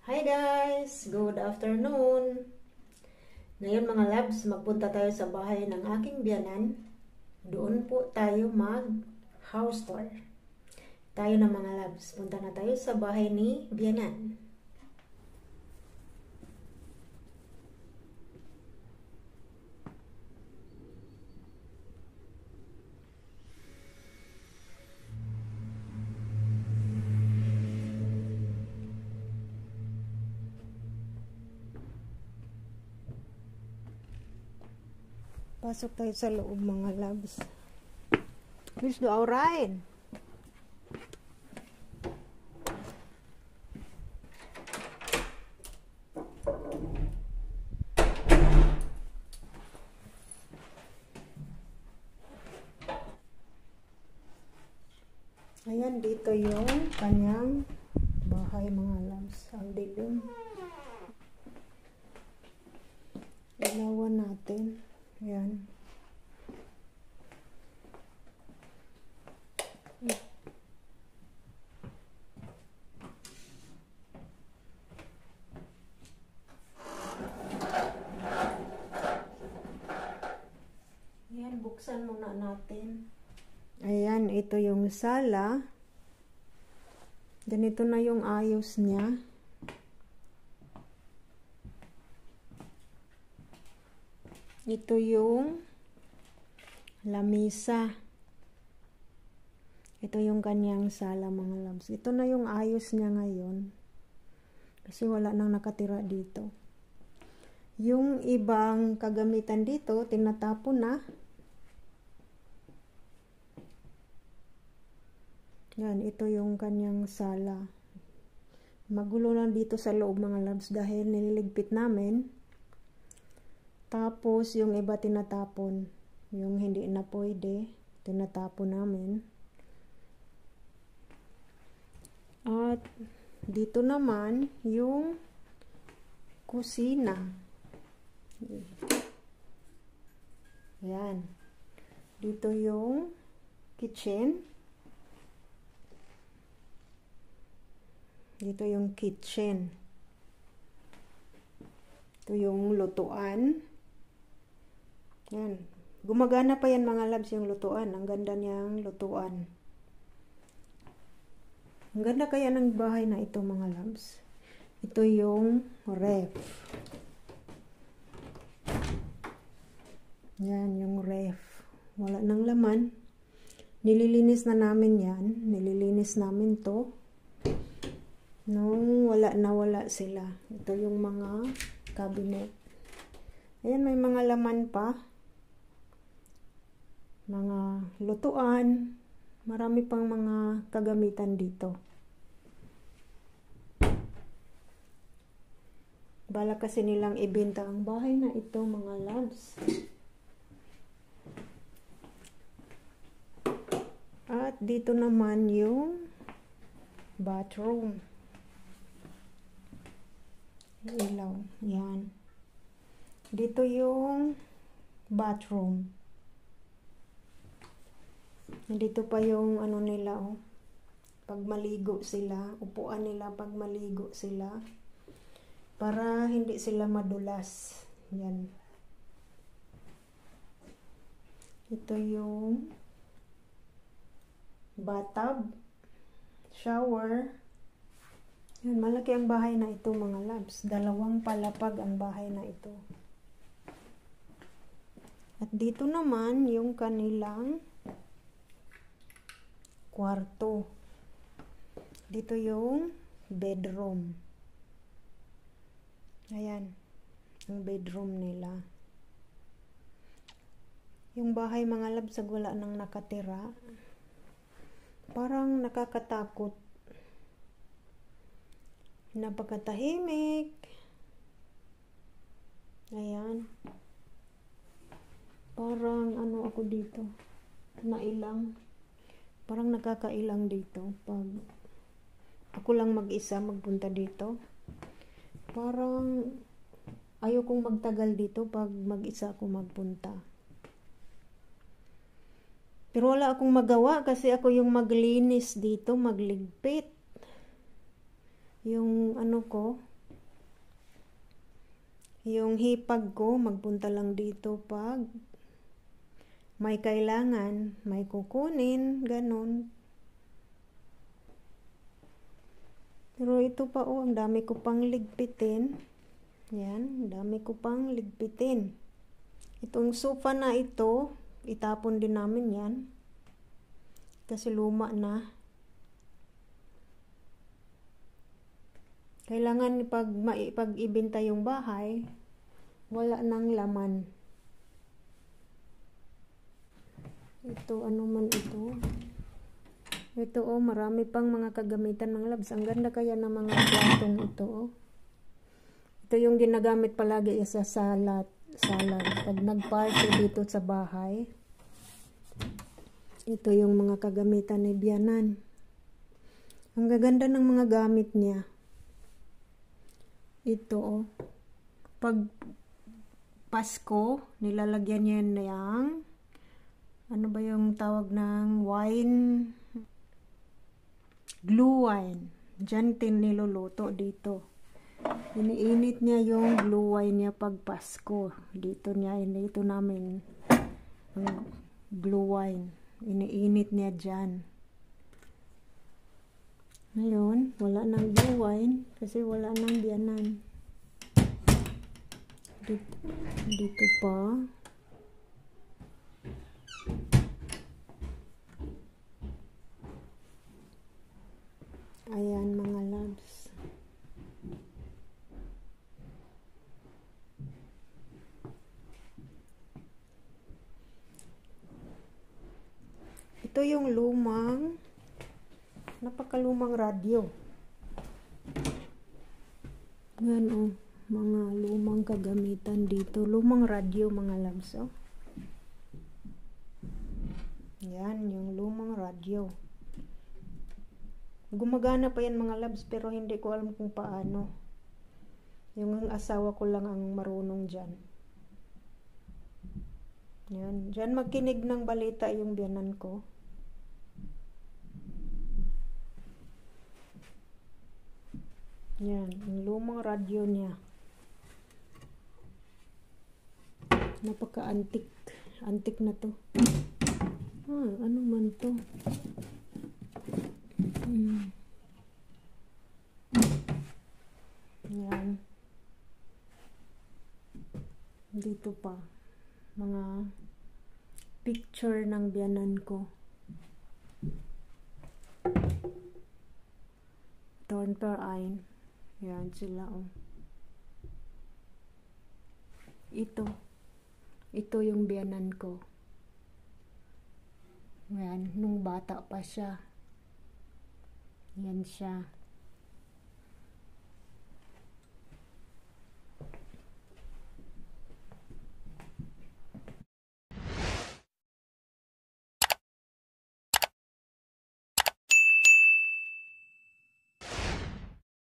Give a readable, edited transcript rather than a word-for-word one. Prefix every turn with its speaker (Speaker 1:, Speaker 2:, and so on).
Speaker 1: Hi guys! Good afternoon! Ngayon mga labs, magpunta tayo sa bahay ng aking biyanan. Doon po tayo mag-house tour. Tayo na mga labs, punta na tayo sa bahay ni biyanan. Pasok tayo sa loob mga labs. Let's do our ride. Ayan, dito yung kanyang bahay mga labs. Ang dilim. Ilawan natin. Ayan. Ayan, buksan muna natin. Ayan, ito yung sala. Ganito na yung ayos niya. Ito yung lamisa. Ito yung kanyang sala mga labs. Ito na yung ayos niya ngayon. Kasi wala nang nakatira dito. Yung ibang kagamitan dito, tinatapon na. Yan, ito yung kanyang sala. Magulo na dito sa loob mga labs dahil nililigpit namin. Tapos, yung iba tinatapon. Yung hindi na pwede, tinatapon namin. At, dito naman, yung kusina. Ayan. Dito yung kitchen. Dito yung kitchen. Ito yung lutuan. Yan. Gumagana pa yan mga labs yung lutuan. Ang ganda niyang lutuan. Ang ganda kaya ng bahay na ito mga labs. Ito yung ref. Yan yung ref. Wala nang laman. Nililinis na namin yan. Nililinis namin to. Nung wala sila. Ito yung mga cabinet. Ayan, may mga laman pa. Mga lutuan, marami pang mga kagamitan dito. Bala kasi nilang ibenta ang bahay na ito mga labs. At dito naman yung bathroom. Ilaw, yan. Dito yung bathroom. Dito pa yung ano nila, oh. Pag maligo sila, upuan nila pag maligo sila. Para hindi sila madulas. Yan. Ito yung bathtub, shower. Yan, malaki ang bahay na ito mga labs. 2 palapag ang bahay na ito. At dito naman yung kanilang kwarto. Dito yung bedroom. Ayan. Ang bedroom nila. Yung bahay mga labs, wala nang nakatira. Parang nakakatakot. Napakatahimik. Ayan. Parang ano ako dito. Nailang. Parang nakakailang dito. Pag ako lang mag-isa magpunta dito. Parang ayokong magtagal dito pag mag-isa ako magpunta. Pero wala akong magawa kasi ako yung maglinis dito, magligpit. Yung ano ko, Yung hipag ko, magpunta lang dito pag may kailangan, may kukunin, ganun. Pero ito pa ang dami ko pang ligpitin. Yan, dami ko pang ligpitin. Itong sofa na ito, itapon din namin yan. Kasi luma na. Kailangan pag ibenta yung bahay, wala nang laman. Ito, ano man ito? Ito marami pang mga kagamitan ng labs. Ang ganda kaya ng mga platong ito Ito yung ginagamit palagi sa salad. Pag nag-party dito sa bahay. Ito yung mga kagamitan ni biyanan. Ang gaganda ng mga gamit niya. Ito pag Pasko, nilalagyan niya ng ano ba yung tawag ng wine? Glue wine. Diyan niluluto dito. Iniinit niya yung glue wine niya pag Pasko. Dito namin ang glue wine. Iniinit niya dyan. Ngayon, wala nang blue wine kasi wala nang biyanan. Dito pa. Ayan mga loves. Ito yung napakalumang radyo. Yan mga lumang kagamitan dito. Lumang radyo mga loves Yan, yung lumang radyo. Gumagana pa yan mga loves pero hindi ko alam kung paano. Yung asawa ko lang ang marunong dyan. Yan, dyan magkinig ng balita yung biyanan ko. Yan, yung lumang radyo niya. Napaka-antik. Antik na to. Ano man to? Yan. Dito pa. Mga picture ng biyanan ko. Turn per eye. Yan sila Ito yung biyanan ko. Yan, nung bata pa siya. Yan siya.